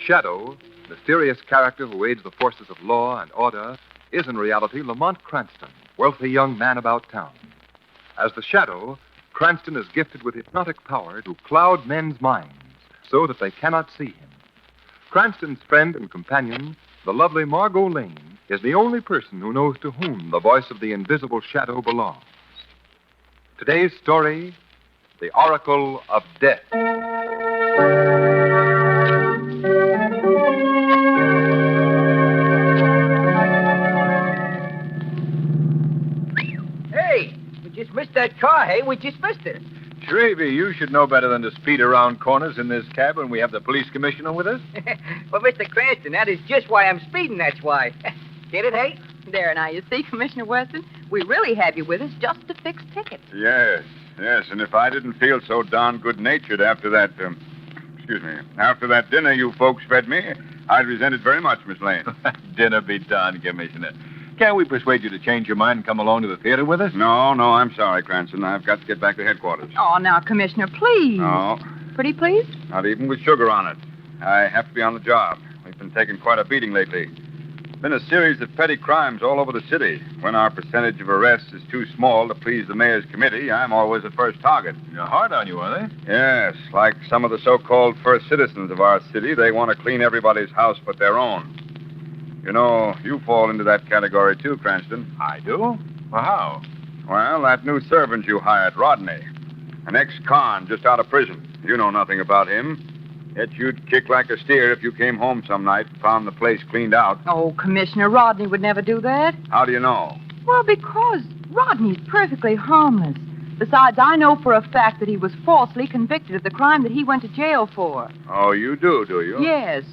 Shadow, mysterious character who aids the forces of law and order, is in reality Lamont Cranston, wealthy young man about town. As the Shadow, Cranston is gifted with hypnotic power to cloud men's minds so that they cannot see him. Cranston's friend and companion, the lovely Margot Lane, is the only person who knows to whom the voice of the invisible Shadow belongs. Today's story, The Oracle of Death. Hey, we just missed that car, hey? We just missed it. Shrevey, you should know better than to speed around corners in this cab when we have the police commissioner with us. Well, Mr. Cranston, that is just why I'm speeding, that's why. Get it, hey? There, now, you see, Commissioner Weston, we really have you with us just to fix tickets. Yes, and if I didn't feel so darn good-natured after that, after that dinner you folks fed me, I'd resent it very much, Miss Lane. Dinner be done, Commissioner. Can't we persuade you to change your mind and come along to the theater with us? No, I'm sorry, Cranston. I've got to get back to headquarters. Oh, now, Commissioner, please. No, Pretty please? not even with sugar on it. I have to be on the job. We've been taking quite a beating lately. Been a series of petty crimes all over the city. When our percentage of arrests is too small to please the mayor's committee, I'm always the first target. They're hard on you, are they? Yes, like some of the so-called first citizens of our city, they want to clean everybody's house but their own. You know, you fall into that category too, Cranston. I do? Well, how? Well, that new servant you hired, Rodney, an ex-con just out of prison. You know nothing about him. Yet you'd kick like a steer if you came home some night and found the place cleaned out. Oh, Commissioner, Rodney would never do that. How do you know? Well, because Rodney's perfectly harmless. Besides, I know for a fact that he was falsely convicted of the crime that he went to jail for. Oh, you do you? Yes.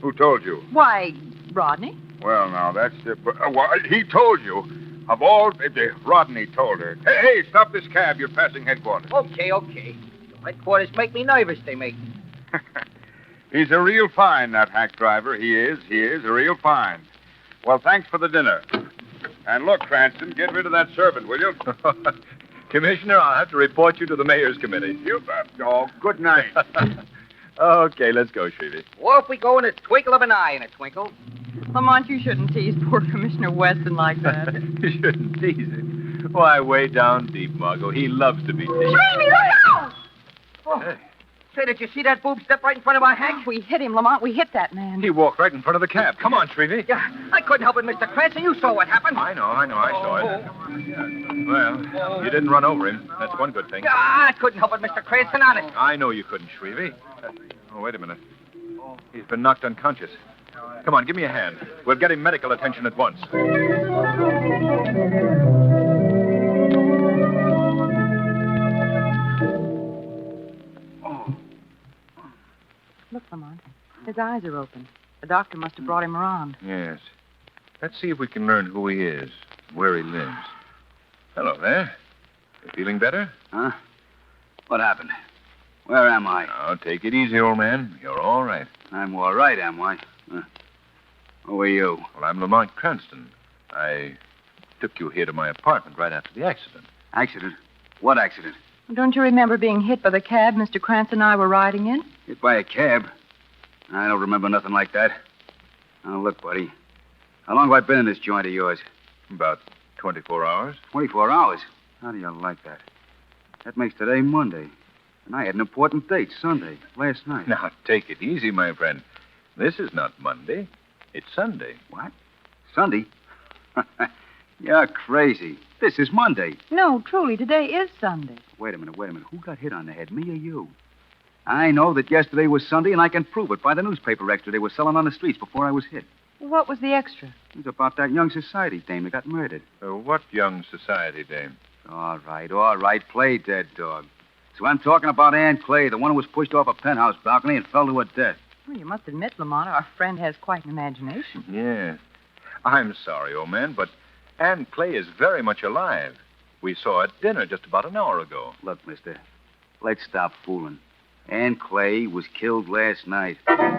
Who told you? Why, Rodney? Well, now, that's... he told you. Of all... Rodney told her. Hey, stop this cab. You're passing headquarters. Okay. The headquarters make me nervous, they make me. He's a real fine, that hack driver. He is a real fine. Well, thanks for the dinner. And look, Cranston, get rid of that servant, will you? Commissioner, I'll have to report you to the mayor's committee. You bet. Oh, good night. Okay, let's go, Shrevey. Off we go in a twinkle of an eye, in a twinkle. Lamont, you shouldn't tease poor Commissioner Weston like that. You shouldn't tease him. Why, way down deep, Margot. He loves to be teased. Shrevey, look out! Oh. Hey. Say, did you see that boob step right in front of our hack? We hit him, Lamont. We hit that man. He walked right in front of the cab. Come on, Shrevey. Yeah, I couldn't help it, Mr. Cranston. You saw what happened. I know. I saw it. Well, you didn't run over him. That's one good thing. Yeah, I couldn't help it, Mr. Cranston, honest. I know you couldn't, Shrevey. Oh, wait a minute. He's been knocked unconscious. Come on, give me a hand. We'll get him medical attention at once. Look, Lamont. His eyes are open. The doctor must have brought him around. Yes. Let's see if we can learn who he is, where he lives. Hello there. You feeling better? Huh? What happened? Where am I? Now, take it easy, old man. You're all right. I'm all right, am I? Who are you? Well, I'm Lamont Cranston. I took you here to my apartment right after the accident. Accident? What accident? Don't you remember being hit by the cab Mr. Cranston and I were riding in? Hit by a cab? I don't remember nothing like that. Now, look, buddy. How long have I been in this joint of yours? About 24 hours. 24 hours? How do you like that? That makes today Monday. And I had an important date, Sunday, last night. Now, take it easy, my friend. This is not Monday. It's Sunday. What? Sunday? You're crazy. This is Monday. No, truly, today is Sunday. Wait a minute. Who got hit on the head, me or you? I know that yesterday was Sunday, and I can prove it by the newspaper extra they were selling on the streets before I was hit. What was the extra? It was about that young society dame that got murdered. What young society dame? All right. Play dead, dog. So I'm talking about Ann Clay, the one who was pushed off a penthouse balcony and fell to her death. Well, you must admit, Lamont, our friend has quite an imagination. Yes. I'm sorry, old man, but Ann Clay is very much alive. We saw her at dinner just about an hour ago. Look, mister, let's stop fooling. Ann Clay was killed last night. Extra,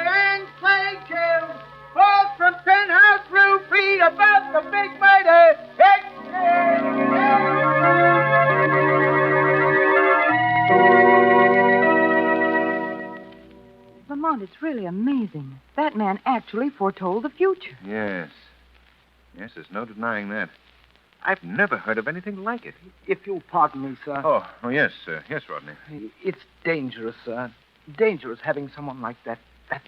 Ann Clay killed. Falls from penthouse roof, read about the big murder. Extra! man actually foretold the future. Yes. Yes, there's no denying that. I've never heard of anything like it. If you'll pardon me, sir. Oh, yes, yes, Rodney. It's dangerous, sir. Dangerous having someone like that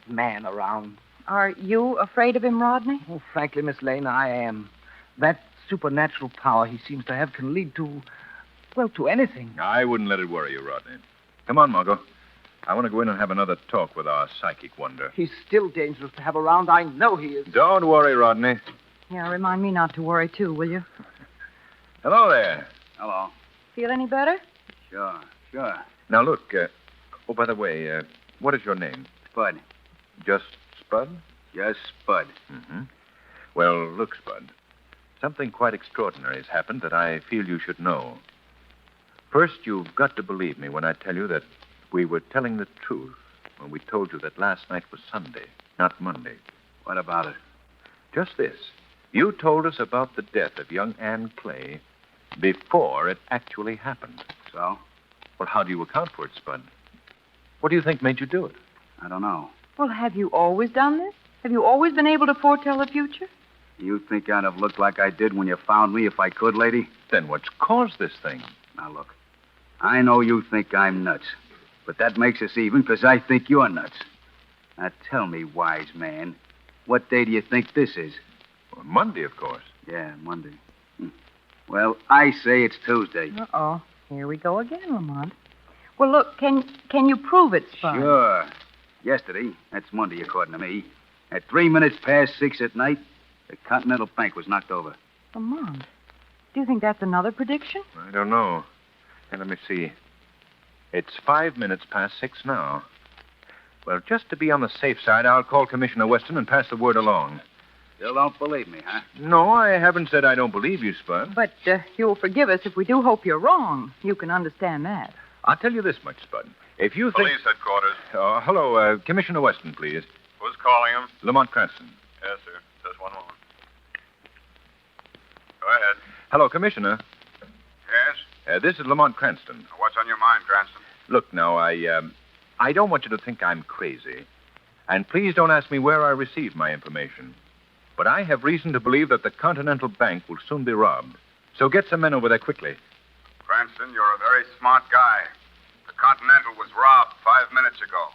man around. Are you afraid of him, Rodney? Oh, frankly, Miss Lane, I am. That supernatural power he seems to have can lead to, well, to anything. I wouldn't let it worry you, Rodney. Come on, Margot. I want to go in and have another talk with our psychic wonder. He's still dangerous to have around. I know he is. Don't worry, Rodney. Yeah, remind me not to worry, too, will you? Hello there. Hello. Feel any better? Sure. Now, look, by the way, what is your name? Spud. Just Spud? Just Spud. Mm-hmm. Well, look, Spud. Something quite extraordinary has happened that I feel you should know. First, you've got to believe me when I tell you that we were telling the truth when we told you that last night was Sunday, not Monday. What about it? Just this. You told us about the death of young Ann Clay before it actually happened. So? Well, how do you account for it, Spud? What do you think made you do it? I don't know. Well, have you always done this? Have you always been able to foretell the future? You think I'd have looked like I did when you found me if I could, lady? Then what's caused this thing? Now, look. I know you think I'm nuts. But that makes us even because I think you're nuts. Now, tell me, wise man, what day do you think this is? Well, Monday, of course. Yeah, Monday. Well, I say it's Tuesday. Uh-oh. Here we go again, Lamont. Well, look, can you prove it, Spud? Sure. Yesterday, that's Monday according to me, at 3 minutes past 6 at night, the Continental Bank was knocked over. Lamont, do you think that's another prediction? I don't know. Hey, let me see. It's 5 minutes past 6 now. Well, just to be on the safe side, I'll call Commissioner Weston and pass the word along. Still don't believe me, huh? No, I haven't said I don't believe you, Spud. But you'll forgive us if we do hope you're wrong. You can understand that. I'll tell you this much, Spud. If you think... Police headquarters. Hello, Commissioner Weston, please. Who's calling him? Lamont Cranston. Yes, sir. Just one moment. Go ahead. Hello, Commissioner. Yes? This is Lamont Cranston. What's on your mind, Cranston? Look, now, I don't want you to think I'm crazy. And please don't ask me where I received my information. But I have reason to believe that the Continental Bank will soon be robbed. So get some men over there quickly. Cranston, you're a very smart guy. The Continental was robbed 5 minutes ago.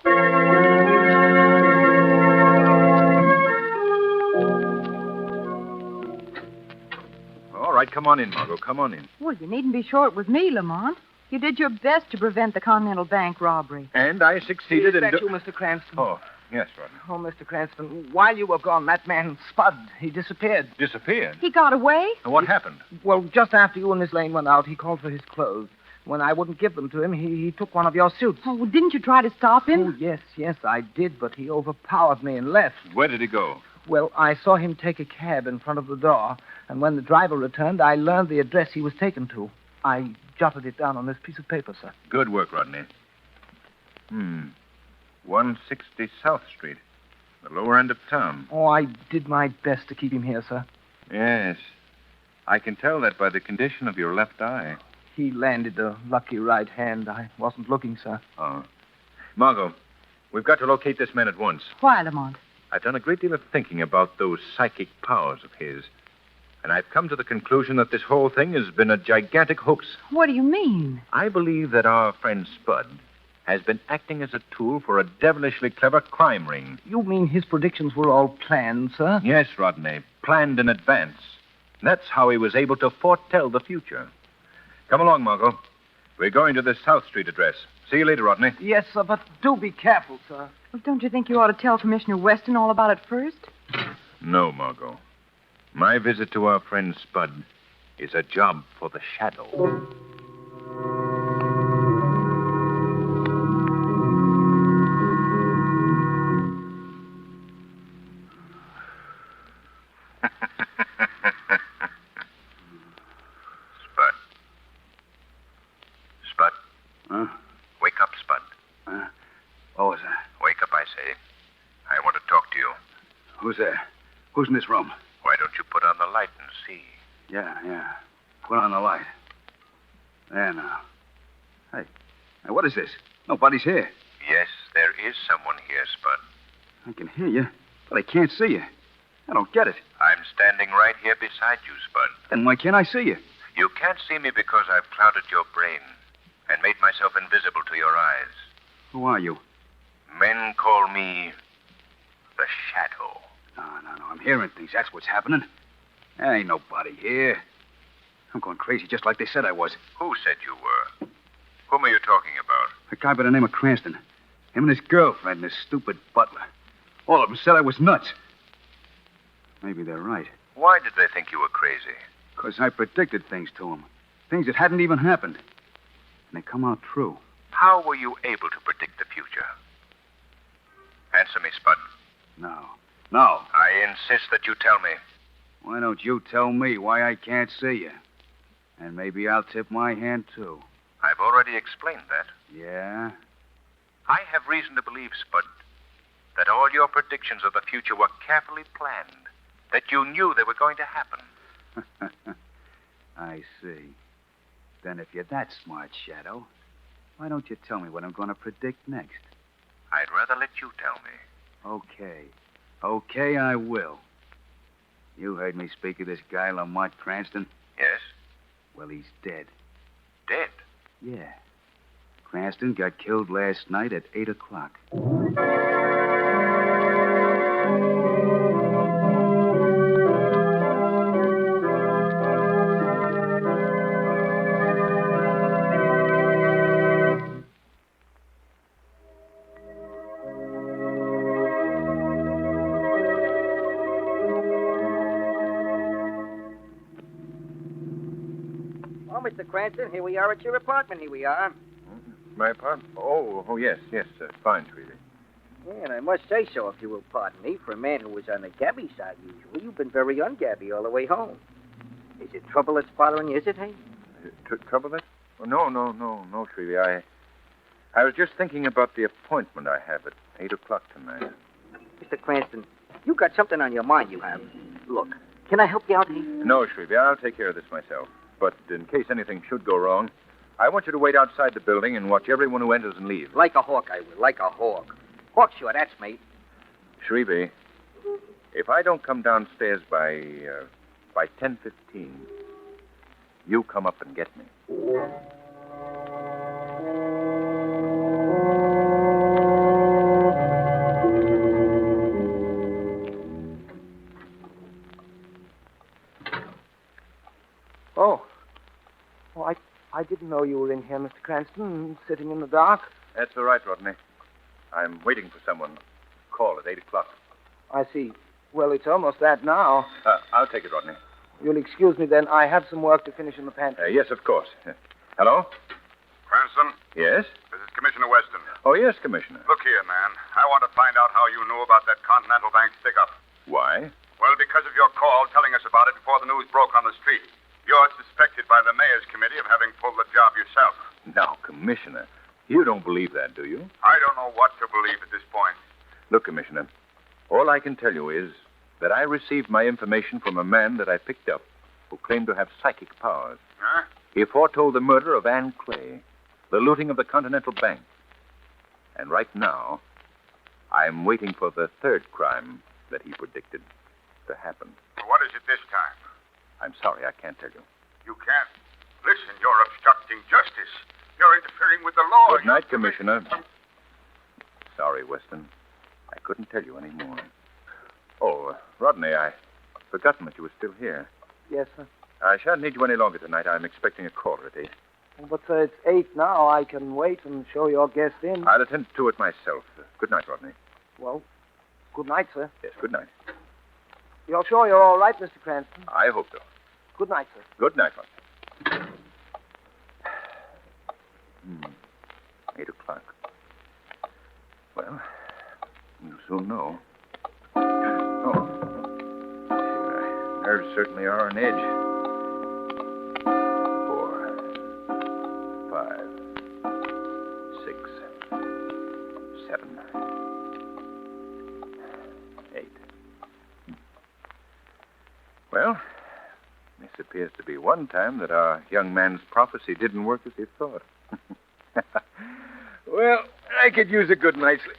All right, come on in, Margot. Come on in. Well, you needn't be sure it was me, Lamont. You did your best to prevent the Continental Bank robbery. And I succeeded Is in... that you, Mr. Cranston? Oh, yes, Rodney. Oh, Mr. Cranston, while you were gone, that man, Spud, he disappeared. Disappeared? He got away? And what happened? Well, just after you and Miss Lane went out, he called for his clothes. When I wouldn't give them to him, he took one of your suits. Oh, well, didn't you try to stop him? Oh, yes, I did, but he overpowered me and left. Where did he go? Well, I saw him take a cab in front of the door, and when the driver returned, I learned the address he was taken to. I jotted it down on this piece of paper, sir. Good work, Rodney. 160 South Street, the lower end of town. Oh, I did my best to keep him here, sir. Yes. I can tell that by the condition of your left eye. He landed a lucky right hand. I wasn't looking, sir. Oh. Margot, we've got to locate this man at once. Why, Lamont? I've done a great deal of thinking about those psychic powers of his. And I've come to the conclusion that this whole thing has been a gigantic hoax. What do you mean? I believe that our friend Spud has been acting as a tool for a devilishly clever crime ring. You mean his predictions were all planned, sir? Yes, Rodney, planned in advance. That's how he was able to foretell the future. Come along, Margot. We're going to the South Street address. See you later, Rodney. Yes, sir, but do be careful, sir. Well, don't you think you ought to tell Commissioner Weston all about it first? No, Margot. My visit to our friend Spud is a job for the Shadow. Spud. Huh? Wake up, Spud. What was that? Wake up, I say. I want to talk to you. Who's there? Who's in this room? Why don't you put on the light and see? Yeah. Put on the light. There now. Hey, what is this? Nobody's here. Yes, there is someone here, Spud. I can hear you, But I can't see you. I don't get it. I'm standing right here beside you, Spud. Then why can't I see you? You can't see me because I've clouded your brain and made myself invisible to your eyes. Who are you? Men call me the Shadow. No. I'm hearing things. That's what's happening. There ain't nobody here. I'm going crazy just like they said I was. Who said you were? Whom are you talking about? A guy by the name of Cranston. Him and his girlfriend, this stupid butler. All of them said I was nuts. Maybe they're right. Why did they think you were crazy? Because I predicted things to them. Things that hadn't even happened. And they come out true. How were you able to predict the future? Answer me, Spud. No. I insist that you tell me. Why don't you tell me why I can't see you? And maybe I'll tip my hand, too. I've already explained that. Yeah? I have reason to believe, Spud, that all your predictions of the future were carefully planned, that you knew they were going to happen. I see. Then if you're that smart, Shadow, why don't you tell me what I'm going to predict next? I'd rather let you tell me. Okay, I will. You heard me speak of this guy, Lamont Cranston? Yes? Well, he's dead. Dead? Yeah. Cranston got killed last night at 8 o'clock. Oh, Mr. Cranston, here we are at your apartment. Here we are. My apartment? Oh, yes. Fine, sweetie. Yeah, and I must say so, if you will pardon me. For a man who was on the gabby side usually, you've been very ungabby all the way home. Is it trouble that's bothering you, is it, hey? Trouble that? Oh, no, sweetie. I was just thinking about the appointment I have at 8 o'clock tonight. Mr. Cranston, you got something on your mind, you have. Look, can I help you out, hey? No, sweetie, I'll take care of this myself. But in case anything should go wrong, I want you to wait outside the building and watch everyone who enters and leaves. Like a hawk, I will. Like a hawk. Hawk, sure, that's me. Shrevey, if I don't come downstairs by 10:15, you come up and get me. I didn't know you were in here, Mr. Cranston, sitting in the dark. That's all right, Rodney. I'm waiting for someone. Call at 8 o'clock. I see. Well, it's almost that now. I'll take it, Rodney. You'll excuse me, then. I have some work to finish in the pantry. Yes, of course. Hello? Cranston, Yes? this is Commissioner Weston. Oh, yes, Commissioner. Look here, man. I want to find out how you knew about that Continental Bank stick-up. Why? Well, because of your call telling us about it before the news broke on the street. You're suspected by the mayor's committee of having pulled the job yourself. Now, Commissioner, you don't believe that, do you? I don't know what to believe at this point. Look, Commissioner, all I can tell you is that I received my information from a man that I picked up who claimed to have psychic powers. Huh? He foretold the murder of Ann Clay, the looting of the Continental Bank. And right now, I'm waiting for the third crime that he predicted to happen. What is it this time? I'm sorry, I can't tell you. You can't. Listen, you're obstructing justice. You're interfering with the law. Good night, Commissioner. Sorry, Weston. I couldn't tell you any more. Oh, Rodney, I'd forgotten that you were still here. Yes, sir. I shan't need you any longer tonight. I'm expecting a caller at 8. But, sir, it's 8 now. I can wait and show your guest in. I'll attend to it myself. Good night, Rodney. Well, good night, sir. Yes, good night. You're sure you're all right, Mr. Cranston? I hope so. Good night, sir. Good night, Rodney. 8 o'clock. Well, you'll soon know. Oh. My nerves certainly are on edge. 4, 5, 6, 7, 8. Well, this appears to be one time that our young man's prophecy didn't work as he thought. Well, I could use a good night's sleep.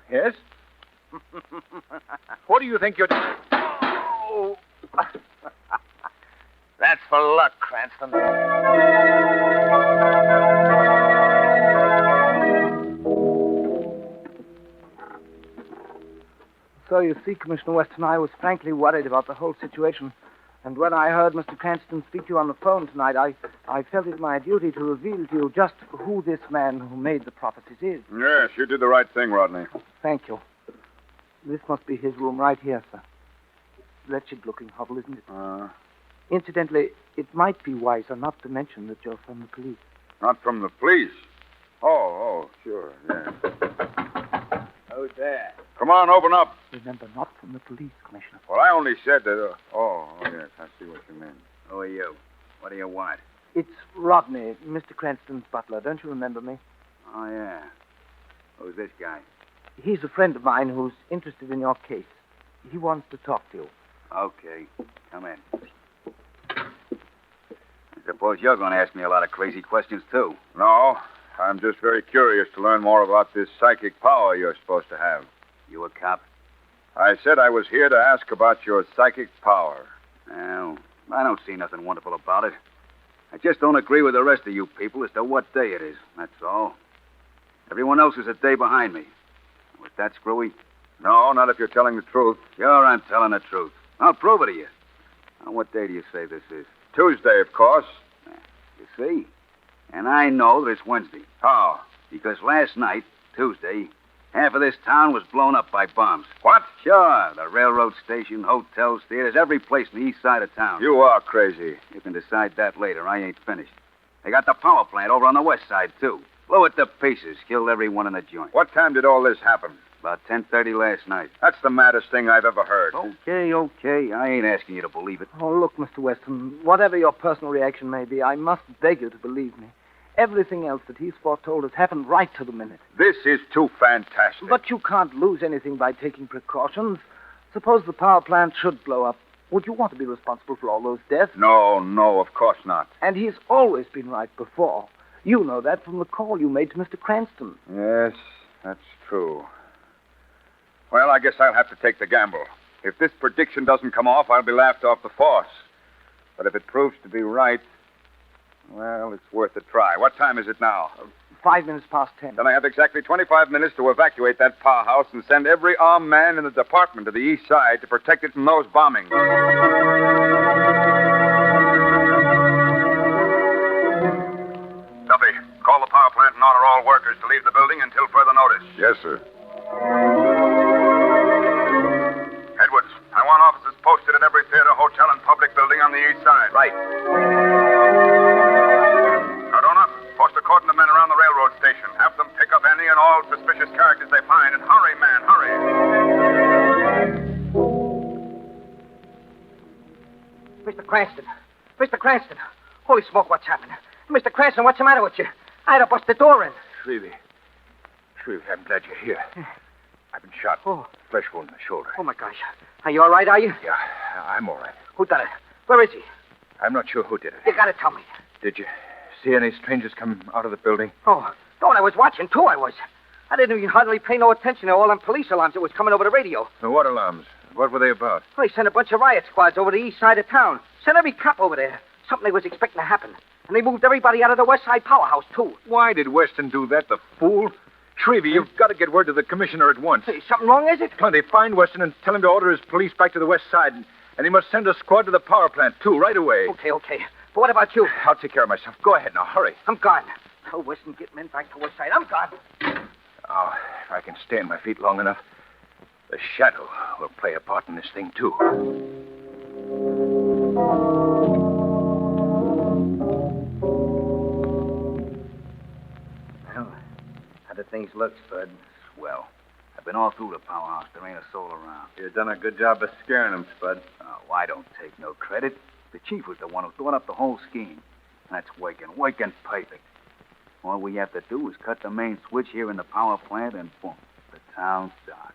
Yes? What do you think you're doing? Oh. That's for luck, Cranston. So you see, Commissioner Weston, I was frankly worried about the whole situation. And when I heard Mr. Cranston speak to you on the phone tonight, I felt it my duty to reveal to you just who this man who made the prophecies is. Yes, you did the right thing, Rodney. Thank you. This must be his room right here, sir. Wretched-looking hovel, isn't it? Incidentally, it might be wiser not to mention that you're from the police. Not from the police? Oh, sure, yeah. Who's there? Come on, open up. Remember, not from the police, Commissioner. Well, I only said that... yes, I see what you mean. Who are you? What do you want? It's Rodney, Mr. Cranston's butler. Don't you remember me? Oh, yeah. Who's this guy? He's a friend of mine who's interested in your case. He wants to talk to you. Okay. Come in. I suppose you're going to ask me a lot of crazy questions, too. No, I'm just very curious to learn more about this psychic power you're supposed to have. You a cop? I said I was here to ask about your psychic power. Well, I don't see nothing wonderful about it. I just don't agree with the rest of you people as to what day it is, that's all. Everyone else is a day behind me. Was that screwy? No, not if you're telling the truth. Sure, I'm telling the truth. I'll prove it to you. Now, what day do you say this is? Tuesday, of course. You see? And I know that it's Wednesday. How? Because last night, Tuesday, half of this town was blown up by bombs. What? Sure. The railroad station, hotels, theaters, every place on the east side of town. You are crazy. You can decide that later. I ain't finished. They got the power plant over on the west side, too. Blew it to pieces. Killed everyone in the joint. What time did all this happen? About 10:30 last night. That's the maddest thing I've ever heard. Okay. I ain't asking you to believe it. Oh, look, Mr. Weston, whatever your personal reaction may be, I must beg you to believe me. Everything else that he's foretold has happened right to the minute. This is too fantastic. But you can't lose anything by taking precautions. Suppose the power plant should blow up. Would you want to be responsible for all those deaths? No, of course not. And he's always been right before. You know that from the call you made to Mr. Cranston. Yes, that's true. Well, I guess I'll have to take the gamble. If this prediction doesn't come off, I'll be laughed off the force. But if it proves to be right, well, it's worth a try. What time is it now? 5 minutes past 10. Then I have exactly 25 minutes to evacuate that powerhouse and send every armed man in the department to the east side to protect it from those bombings. Duffy, call the power plant and order all workers to leave the building until further notice. Yes, sir. Edwards, I want officers posted at every theater, hotel, and public building on the east side. Right. Cardona, post a cordon of men around the railroad station. Have them pick up any and all suspicious characters they find. And hurry, man, hurry. Mr. Cranston. Mr. Cranston. Holy smoke, what's happened? Mr. Cranston, what's the matter with you? I had to bust the door in. Shrevey, I'm glad you're here. I've been shot. Oh. Flesh wound in the shoulder. Oh, my gosh. Are you all right, are you? Yeah, I'm all right. Who done it? Where is he? I'm not sure who did it. You gotta tell me. Did you see any strangers come out of the building? Oh, I was watching, too, I was. I didn't even hardly pay no attention to all them police alarms that was coming over the radio. What alarms? What were they about? Well, they sent a bunch of riot squads over the east side of town. Sent every cop over there. Something they was expecting to happen. And they moved everybody out of the west side powerhouse, too. Why did Weston do that, the fool? Shrevey, you've got to get word to the commissioner at once. Hey, something wrong, is it? Plenty. Find Weston and tell him to order his police back to the west side. And he must send a squad to the power plant, too, right away. Okay. But what about you? I'll take care of myself. Go ahead now. Hurry. I'm gone. Tell Weston get men back to west side. I'm gone. Oh, if I can stay on my feet long enough, the shadow will play a part in this thing, too. Well, how do things look, Spud? Swell. I've been all through the powerhouse. There ain't a soul around. You've done a good job of scaring them, Spud. Oh, I don't take no credit. The chief was the one who thought up the whole scheme. That's working perfect. All we have to do is cut the main switch here in the power plant, and boom, the town's dark.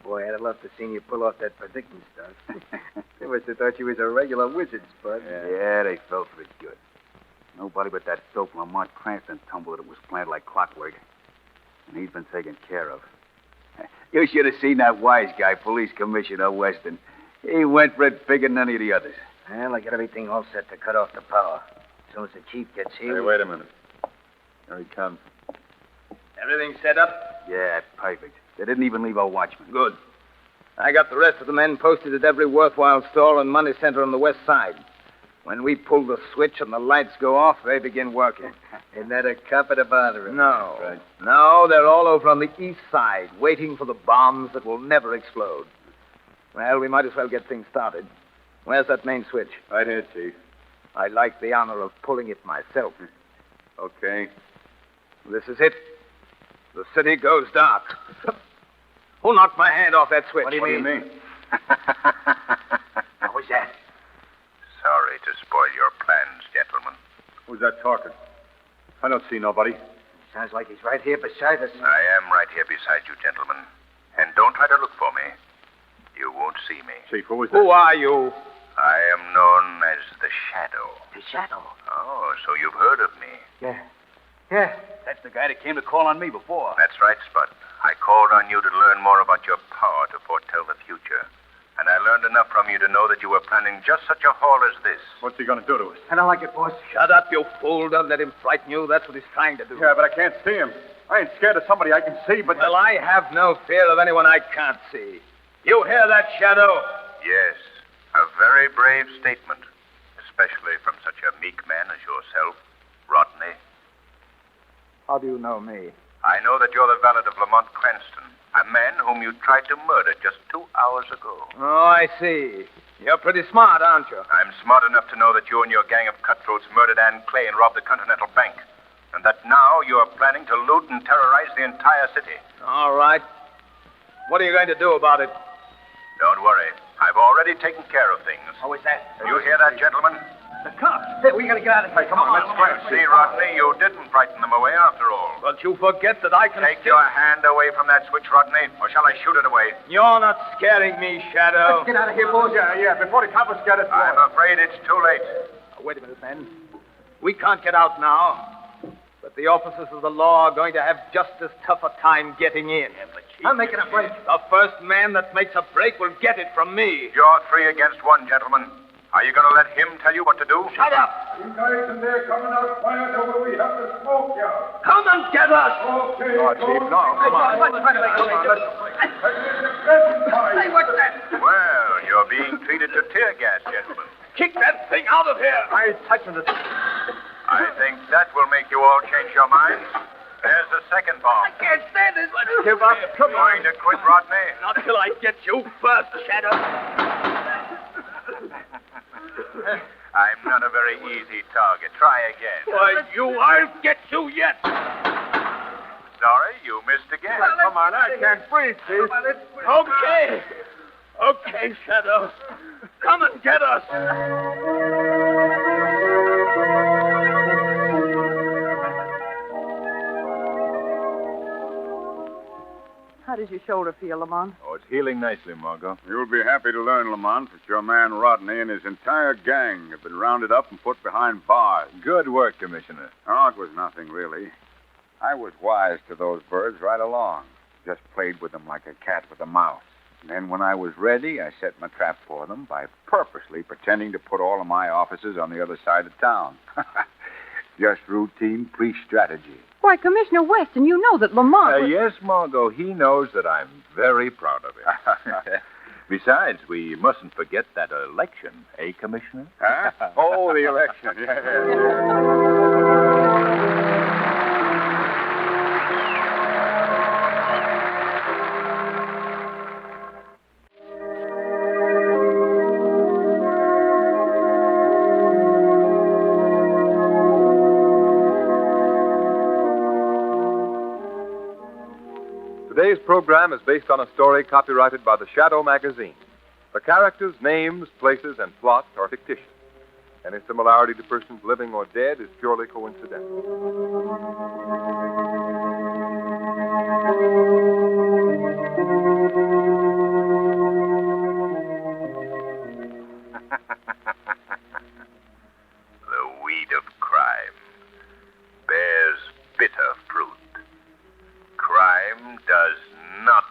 Boy, I'd have loved to seen you pull off that predicting stuff. They must have thought you was a regular wizard, Spud. Yeah, they fell for it good. Nobody but that dope Lamont Cranston tumbled that it was planned like clockwork. And he's been taken care of. You should have seen that wise guy, Police Commissioner Weston. He went for it bigger than any of the others. Well, I got everything all set to cut off the power. As soon as the chief gets here... Hey, wait a minute. Here he comes. Everything set up? Yeah, perfect. They didn't even leave a watchman. Good. I got the rest of the men posted at every worthwhile store and money center on the west side. When we pull the switch and the lights go off, they begin working. Isn't that a copper to bother him? No. Right. No, they're all over on the east side, waiting for the bombs that will never explode. Well, we might as well get things started. Where's that main switch? Right here, Chief. I'd like the honor of pulling it myself. Okay. This is it. The city goes dark. Who knocked my hand off that switch? What do you mean? What was that? Sorry to spoil your plans, gentlemen. Who's that talking? I don't see nobody. Sounds like he's right here beside us. I am right here beside you, gentlemen. And don't try to look for me. You won't see me. Chief, who is that? Who are you? I am known as the Shadow. The shadow. Oh, so you've heard of me. Yeah. Yeah. That's the guy that came to call on me before. That's right, Spud. I called on you to learn more about your power to foretell the future. And I learned enough from you to know that you were planning just such a haul as this. What's he going to do to us? I don't like it, boss. Shut up, you fool. Don't let him frighten you. That's what he's trying to do. Yeah, but I can't see him. I ain't scared of somebody I can see, but... Well, I have no fear of anyone I can't see. You hear that, Shadow? Yes, a very brave statement. Especially from such a meek man as yourself, Rodney. How do you know me? I know that you're the valet of Lamont Cranston, a man whom you tried to murder just 2 hours ago. Oh, I see. You're pretty smart, aren't you? I'm smart enough to know that you and your gang of cutthroats murdered Ann Clay and robbed the Continental Bank. And that now you are planning to loot and terrorize the entire city. All right. What are you going to do about it? Don't worry. I've already taken care of things. How was that? You hear that, gentlemen? The cops. Hey, we gotta get out of here. Come on, let's go. See, Rodney, you didn't frighten them away after all. But you forget that I can Take still... your hand away from that switch, Rodney, or shall I shoot it away? You're not scaring me, Shadow. Let's get out of here, boss. Yeah, before the coppers get us... I'm afraid it's too late. Wait a minute, men. We can't get out now. But the officers of the law are going to have just as tough a time getting in. I'm making a break. The first man that makes a break will get it from me. You're 3 against 1, gentlemen. Are you going to let him tell you what to do? Shut up! You guys in there coming out quiet over we have to smoke you. Come and get us! Okay. Oh, Chief, no, come on. Hey, what's that? Well, you're being treated to tear gas, gentlemen. Kick that thing out of here! I ain't touching it. I think that will make you all change your minds. There's the second bomb. I can't stand this. Let's Give up. Come Going to quit, Rodney? Not till I get you first, Shadow. I'm not a very easy target. Try again. Why, I'll get you yet. Sorry, you missed again. Come on, I can't breathe, Chief. Okay. Okay, Shadow. Come and get us. How does your shoulder feel, Lamont? Oh, it's healing nicely, Margot. You'll be happy to learn, Lamont, that your man Rodney and his entire gang have been rounded up and put behind bars. Good work, Commissioner. Oh, it was nothing, really. I was wise to those birds right along. Just played with them like a cat with a mouse. And then when I was ready, I set my trap for them by purposely pretending to put all of my officers on the other side of town. Just routine police strategy. Why, Commissioner Weston, you know that Lamont... was- Yes, Margot, he knows that I'm very proud of him. Besides, we mustn't forget that election, eh, Commissioner? Huh? Oh, the election. Yeah. Today's program is based on a story copyrighted by the Shadow magazine. The characters, names, places, and plot are fictitious. Any similarity to persons living or dead is purely coincidental. The weed of crime bears bitter fruit. Crime does not